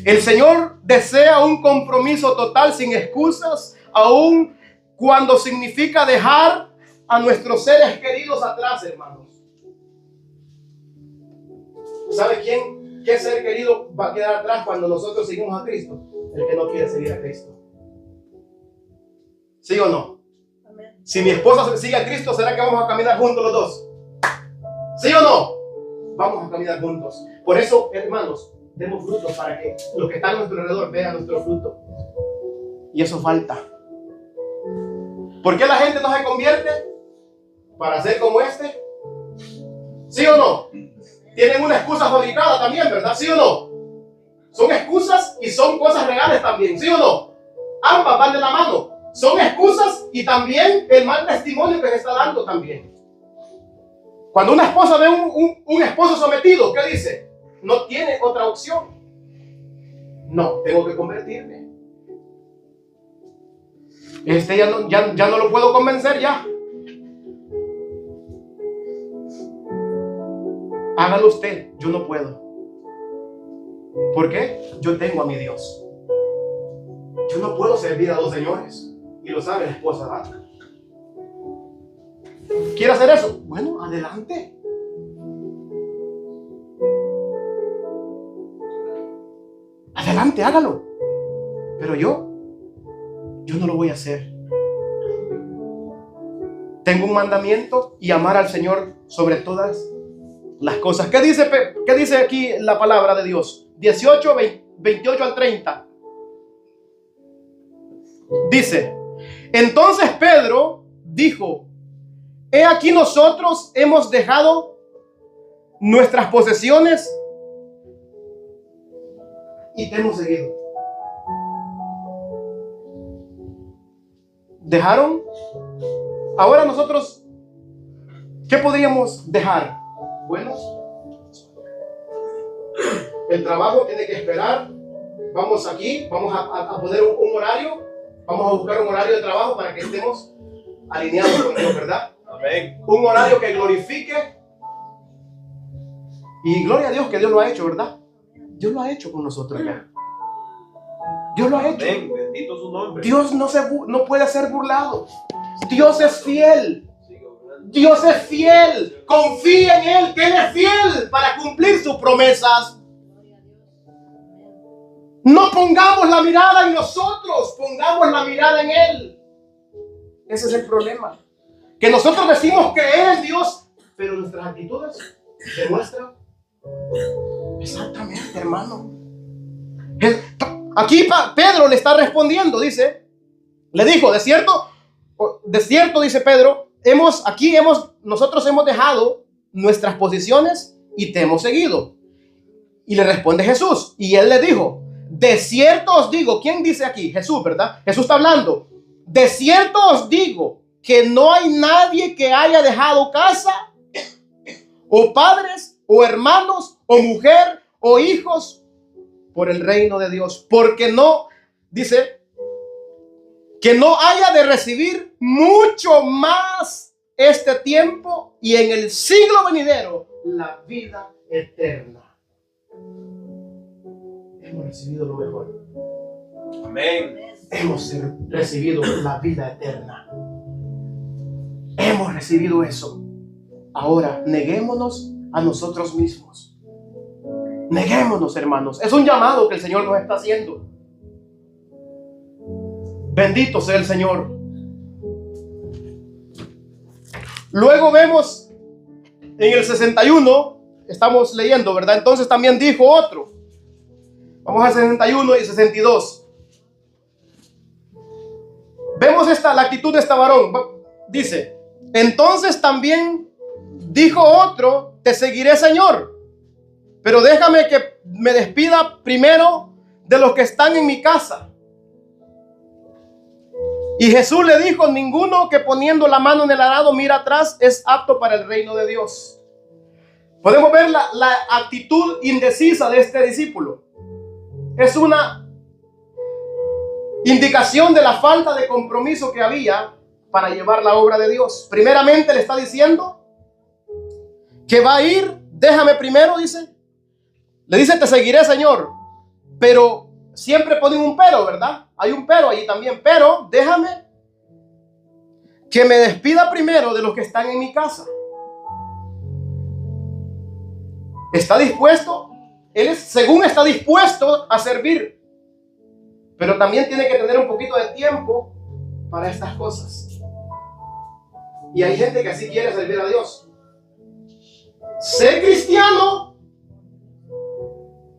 El Señor desea un compromiso total, sin excusas, aun cuando significa dejar a nuestros seres queridos atrás, hermanos. ¿Sabe qué ser querido va a quedar atrás cuando nosotros seguimos a Cristo? El que no quiere seguir a Cristo. ¿Sí o no? Amén. Si mi esposa sigue a Cristo, ¿será que vamos a caminar juntos los dos? ¿Sí o no? Vamos a caminar juntos. Por eso, hermanos, demos frutos para que los que están a nuestro alrededor vean nuestro fruto. Y eso falta. ¿Por qué la gente no se convierte? Para ser como este. ¿Sí o no? Tienen una excusa fabricada también, ¿verdad? ¿Sí o no? Son excusas y son cosas reales también, ¿sí o no? Ambas van de la mano. Son excusas y también el mal testimonio que se está dando también. Cuando una esposa ve un esposo sometido, ¿qué dice? no tiene otra opción. No, tengo que convertirme. Ya no lo puedo convencer ya. Hágalo usted, yo no puedo. ¿Por qué? Yo tengo a mi Dios. Yo no puedo servir a dos señores. Y lo sabe la esposa, ¿verdad? ¿Quiere hacer eso? Bueno, adelante. Adelante, hágalo. Pero yo no lo voy a hacer. Tengo un mandamiento y amar al Señor sobre todas las cosas. ¿Qué dice aquí la palabra de Dios? 18, 28 al 30. Dice: entonces Pedro dijo: he aquí nosotros hemos dejado nuestras posesiones y te hemos seguido. ¿Dejaron? Ahora nosotros, ¿qué podríamos dejar? Bueno, el trabajo tiene que esperar. Vamos aquí, vamos a poner un horario. Vamos a buscar un horario de trabajo para que estemos alineados con Dios, ¿verdad? Amén. Un horario que glorifique. Y gloria a Dios que Dios lo ha hecho, ¿verdad? Dios lo ha hecho con nosotros ya. Dios lo ha hecho. Amén. Bendito su nombre. Dios no puede ser burlado. Dios es fiel. Dios es fiel. Confía en Él, que Él es fiel para cumplir sus promesas. No pongamos la mirada en nosotros, pongamos la mirada en Él. Ese es el problema. Que nosotros decimos creer en Dios, pero nuestras actitudes demuestran exactamente, hermano. Aquí Pedro le está respondiendo, le dijo, de cierto, dice Pedro, nosotros hemos dejado nuestras posiciones y te hemos seguido. Y le responde Jesús, y él le dijo: de cierto os digo. ¿Quién dice aquí? Jesús, ¿verdad? Jesús está hablando. De cierto os digo que no hay nadie que haya dejado casa, o padres, o hermanos, o mujer, o hijos, por el reino de Dios, porque no, dice, que no haya de recibir mucho más este tiempo y en el siglo venidero la vida eterna. Hemos recibido lo mejor. Amén. Hemos recibido la vida eterna. Hemos recibido eso. Ahora neguémonos a nosotros mismos. Neguémonos, hermanos. Es un llamado que el Señor nos está haciendo. Bendito sea el Señor. Luego vemos en el 61, estamos leyendo, ¿verdad? Entonces también dijo otro. Vamos al 61 y 62. Vemos la actitud de este varón. Dice: entonces también dijo otro: te seguiré, Señor, pero déjame que me despida primero de los que están en mi casa. Y Jesús le dijo: ninguno que poniendo la mano en el arado mira atrás es apto para el reino de Dios. Podemos ver la actitud indecisa de este discípulo. Es una indicación de la falta de compromiso que había para llevar la obra de Dios. Primeramente le está diciendo que va a ir. Déjame primero, dice. Le dice: te seguiré, Señor. Pero siempre ponen un pero, ¿verdad? Hay un pero allí también. Pero déjame que me despida primero de los que están en mi casa. Está dispuesto. Según está dispuesto a servir. Pero también tiene que tener un poquito de tiempo para estas cosas. Y hay gente que así quiere servir a Dios. Ser cristiano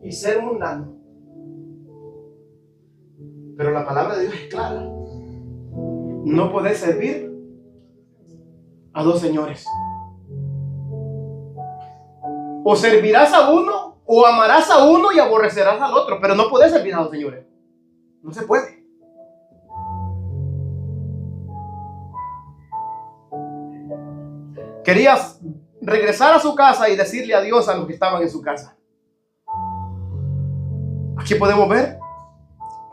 y ser mundano. Pero la palabra de Dios es clara. No podés servir a dos señores. O servirás a uno, o amarás a uno y aborrecerás al otro. Pero no podés servir a dos señores. No se puede. Querías regresar a su casa y decirle adiós a los que estaban en su casa. Aquí podemos ver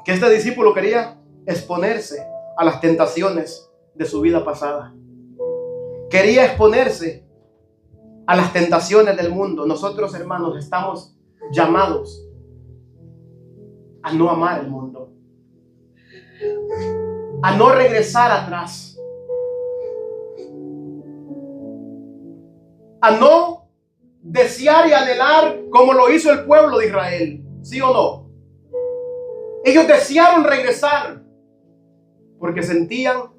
que este discípulo quería exponerse a las tentaciones de su vida pasada. Quería exponerse a las tentaciones del mundo. Nosotros, hermanos, estamos llamados a no amar el mundo, a no regresar atrás, a no desear y anhelar como lo hizo el pueblo de Israel. ¿Sí o no? Ellos desearon regresar porque sentían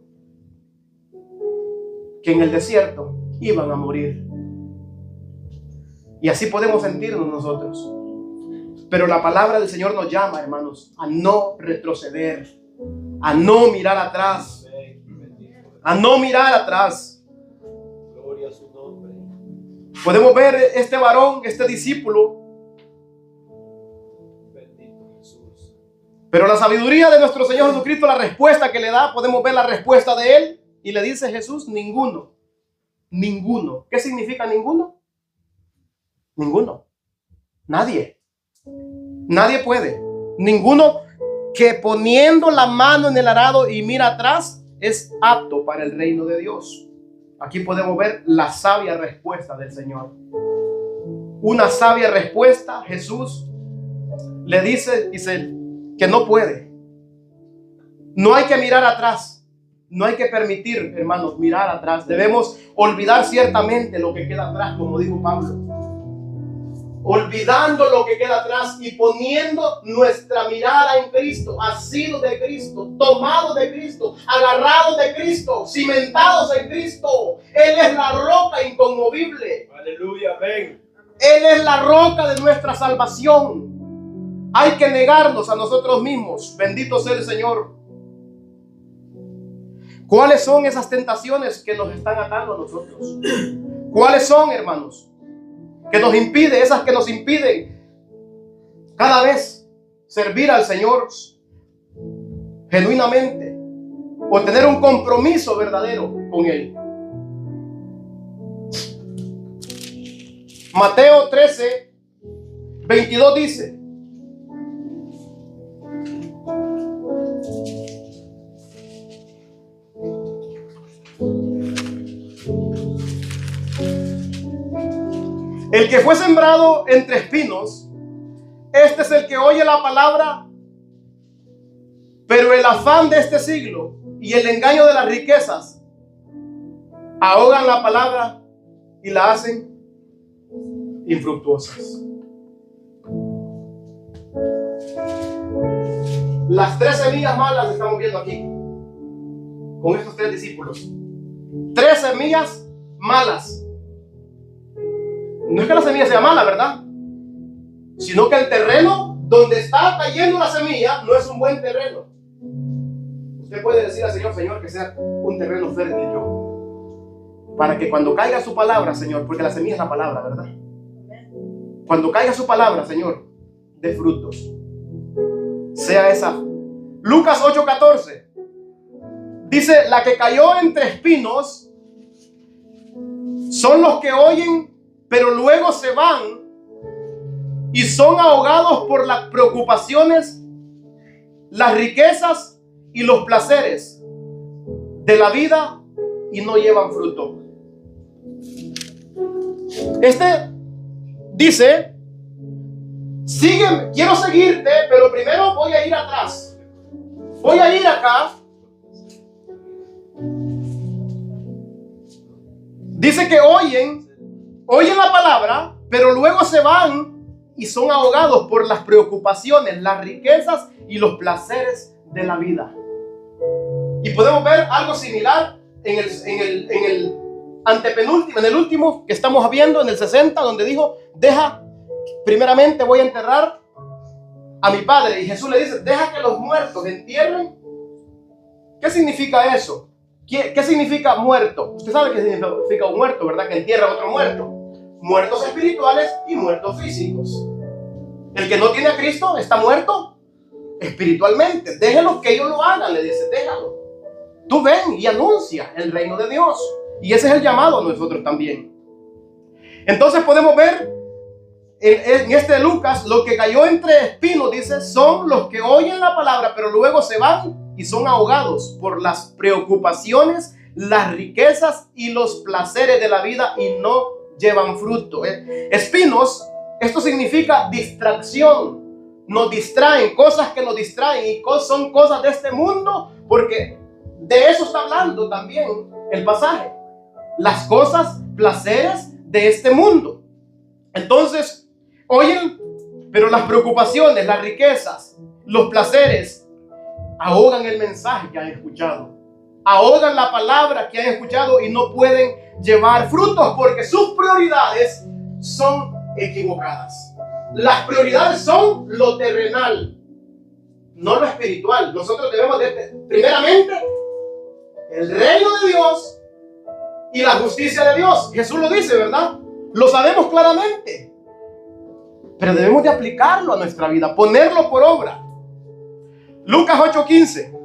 que en el desierto iban a morir. Y así podemos sentirnos nosotros. Pero la palabra del Señor nos llama, hermanos, a no retroceder, a no mirar atrás, a no mirar atrás. Gloria a su nombre. Podemos ver este varón, este discípulo. Bendito Jesús. Pero la sabiduría de nuestro Señor Jesucristo, la respuesta que le da, podemos ver la respuesta de él. Y le dice Jesús, ninguno. Ninguno. ¿Qué significa ninguno? Ninguno. Nadie. Nadie puede. Ninguno que poniendo la mano en el arado y mira atrás es apto para el reino de Dios. Aquí podemos ver la sabia respuesta del Señor. Una sabia respuesta. Jesús le dice que no puede. No hay que mirar atrás. No hay que permitir, hermanos, mirar atrás. Debemos olvidar ciertamente lo que queda atrás, como dijo Pablo. Olvidando lo que queda atrás y poniendo nuestra mirada en Cristo, asidos de Cristo, tomados de Cristo, agarrados de Cristo, cimentados en Cristo. Él es la roca inconmovible. Aleluya, amén. Él es la roca de nuestra salvación. Hay que negarnos a nosotros mismos. Bendito sea el Señor. ¿Cuáles son esas tentaciones que nos están atando a nosotros? ¿Cuáles son, hermanos? Que nos impide, esas que nos impiden cada vez servir al Señor genuinamente o tener un compromiso verdadero con Él. Mateo 13, 22 dice: el que fue sembrado entre espinos, este es el que oye la palabra, pero el afán de este siglo y el engaño de las riquezas ahogan la palabra y la hacen infructuosas. Las 3 semillas malas estamos viendo aquí con estos 3 discípulos. 3 semillas malas. No es que la semilla sea mala, ¿verdad? Sino que el terreno donde está cayendo la semilla no es un buen terreno. Usted puede decir al Señor, Señor, que sea un terreno fértil yo, para que cuando caiga su palabra, Señor, porque la semilla es la palabra, ¿verdad? Cuando caiga su palabra, Señor, dé frutos. Sea esa. Lucas 8:14 dice: la que cayó entre espinos son los que oyen, pero luego se van y son ahogados por las preocupaciones, las riquezas y los placeres de la vida y no llevan fruto. Este dice: sígueme, quiero seguirte, pero primero voy a ir atrás. Voy a ir acá. Dice que oyen la palabra, pero luego se van y son ahogados por las preocupaciones, las riquezas y los placeres de la vida. Y podemos ver algo similar en el antepenúltimo, en el último que estamos viendo, en el 60, donde dijo: primeramente voy a enterrar a mi padre. Y Jesús le dice: deja que los muertos entierren. ¿Qué significa eso? ¿Qué significa muerto? Usted sabe qué significa un muerto, ¿verdad? Que entierra a otro muerto. Muertos espirituales y muertos físicos. El que no tiene a Cristo está muerto espiritualmente. Déjelo que ellos lo hagan, le dice, déjalo. Tú ven y anuncia el reino de Dios. Y ese es el llamado a nosotros también. Entonces podemos ver en este de Lucas, lo que cayó entre espinos, dice, son los que oyen la palabra, pero luego se van y son ahogados por las preocupaciones, las riquezas y los placeres de la vida y no llevan fruto. Espinos, esto significa distracción. Nos distraen, cosas que nos distraen y son cosas de este mundo, porque de eso está hablando también el pasaje. Las cosas, placeres de este mundo. Entonces, oyen, pero las preocupaciones, las riquezas, los placeres ahogan el mensaje que han escuchado. Ahogan la palabra que han escuchado y no pueden llevar frutos porque sus prioridades son equivocadas. Las prioridades son lo terrenal, no lo espiritual. Nosotros debemos primeramente el reino de Dios y la justicia de Dios. Jesús lo dice, ¿verdad? Lo sabemos claramente, pero debemos de aplicarlo a nuestra vida, ponerlo por obra. Lucas 8:15.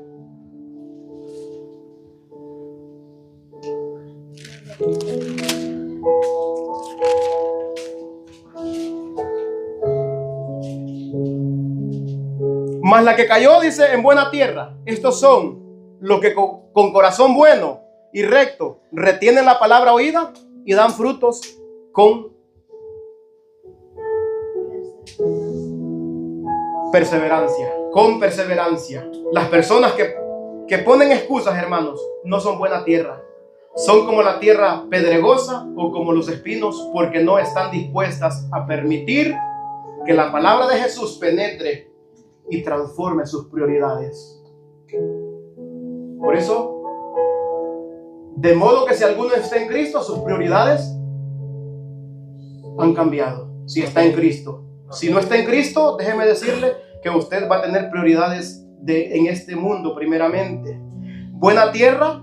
Mas la que cayó, dice, en buena tierra. Estos son los que con corazón bueno y recto retienen la palabra oída y dan frutos con perseverancia. Con perseverancia. Las personas que ponen excusas, hermanos, no son buena tierra. Son como la tierra pedregosa o como los espinos, porque no están dispuestas a permitir que la palabra de Jesús penetre y transforme sus prioridades. Por eso, de modo que si alguno está en Cristo, sus prioridades han cambiado. Si está en Cristo. Si no está en Cristo, déjeme decirle que usted va a tener prioridades en este mundo primeramente. Buena tierra,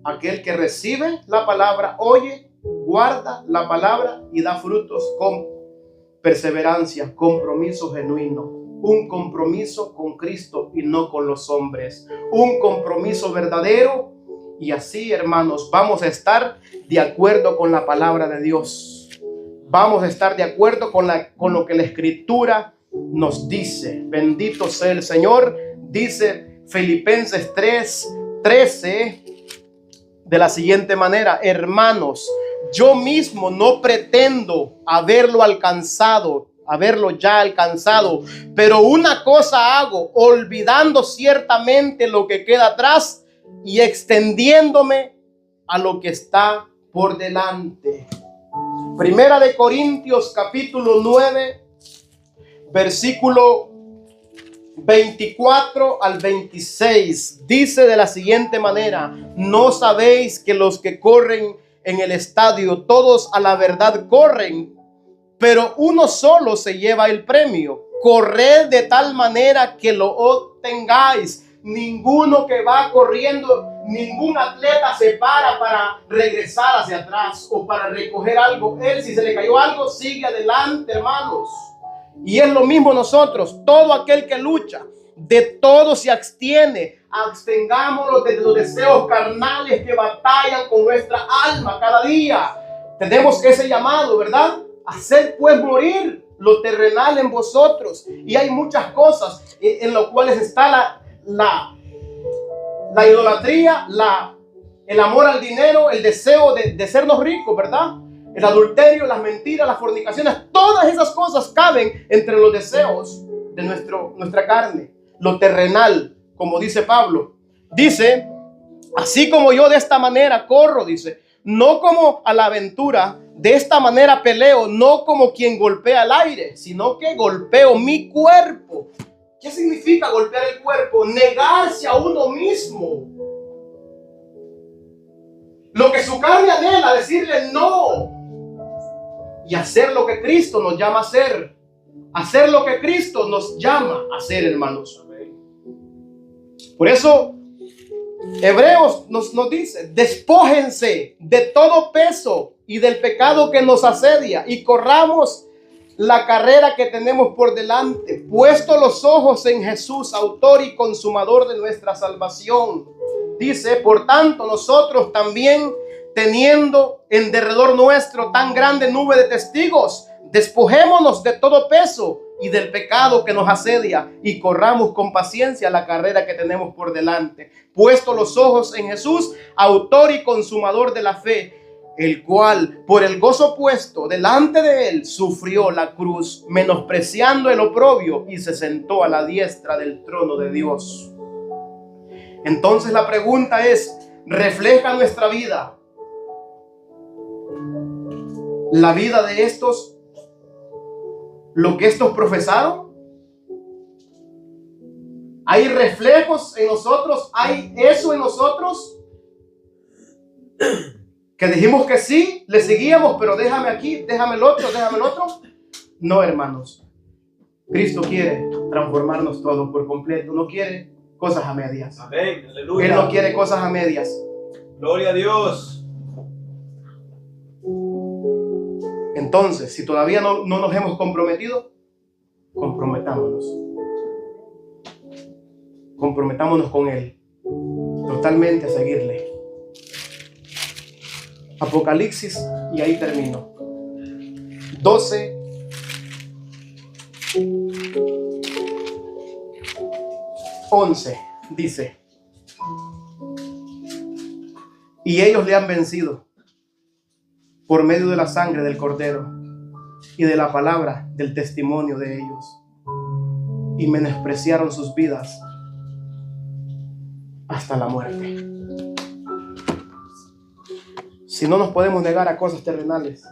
aquel que recibe la palabra, oye, guarda la palabra y da frutos con perseverancia, compromiso genuino. Un compromiso con Cristo y no con los hombres. Un compromiso verdadero. Y así, hermanos, vamos a estar de acuerdo con la palabra de Dios. Vamos a estar de acuerdo con lo que la Escritura nos dice. Bendito sea el Señor. Dice Filipenses 3:13 de la siguiente manera: hermanos, yo mismo no pretendo haberlo ya alcanzado, pero una cosa hago, olvidando ciertamente lo que queda atrás y extendiéndome a lo que está por delante. Primera de Corintios capítulo 9, versículo 24 al 26, dice de la siguiente manera: ¿no sabéis que los que corren en el estadio, todos a la verdad corren, pero uno solo se lleva el premio? Corred de tal manera que lo obtengáis. Ninguno que va corriendo, ningún atleta se para regresar hacia atrás o para recoger algo. Él, si se le cayó algo, sigue adelante, hermanos. Y es lo mismo nosotros. Todo aquel que lucha, de todo se abstiene. Abstengámonos de los deseos carnales que batallan con nuestra alma cada día. Tenemos ese llamado, ¿verdad? Hacer pues morir lo terrenal en vosotros. Y hay muchas cosas en las cuales está la idolatría, el amor al dinero, el deseo de sernos ricos, ¿verdad? El adulterio, las mentiras, las fornicaciones, todas esas cosas caben entre los deseos de nuestra carne, lo terrenal, como dice Pablo. Dice, así como yo de esta manera corro, dice, no como a la aventura, de esta manera peleo, no como quien golpea el aire, sino que golpeo mi cuerpo. ¿Qué significa golpear el cuerpo? Negarse a uno mismo. Lo que su carne anhela, decirle no. Y hacer lo que Cristo nos llama a hacer. Hacer lo que Cristo nos llama a hacer, hermanos. Por eso, Hebreos nos dice, despójense de todo peso y del pecado que nos asedia y corramos la carrera que tenemos por delante, puesto los ojos en Jesús, autor y consumador de nuestra salvación. Dice, por tanto, nosotros también, teniendo en derredor nuestro tan grande nube de testigos, Despojémonos de todo peso y del pecado que nos asedia y corramos con paciencia la carrera que tenemos por delante, puesto los ojos en Jesús, autor y consumador de la fe, el cual por el gozo puesto delante de él sufrió la cruz, menospreciando el oprobio, y se sentó a la diestra del trono de Dios. Entonces la pregunta es, ¿refleja nuestra vida la vida de estos, lo que estos profesaron? ¿Hay reflejos en nosotros? ¿Hay eso en nosotros? Que dijimos que sí, le seguíamos, pero déjame aquí, déjame el otro, déjame el otro. No, hermanos. Cristo quiere transformarnos todos por completo. No quiere cosas a medias. Amén. Aleluya. Él no quiere cosas a medias. Gloria a Dios. Entonces, si todavía no nos hemos comprometido, comprometámonos. Comprometámonos con Él. Totalmente a seguirle. Apocalipsis, y ahí termino. 12. 11 dice: y ellos le han vencido por medio de la sangre del Cordero y de la palabra del testimonio de ellos, y menospreciaron sus vidas hasta la muerte. Si no nos podemos negar a cosas terrenales,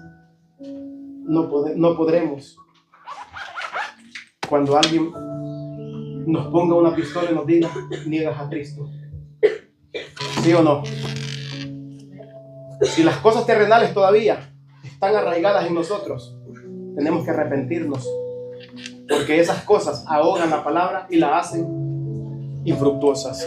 no podremos. Cuando alguien nos ponga una pistola y nos diga, niegas a Cristo. ¿Sí o no? Si las cosas terrenales todavía están arraigadas en nosotros, tenemos que arrepentirnos, porque esas cosas ahogan la palabra y la hacen infructuosas.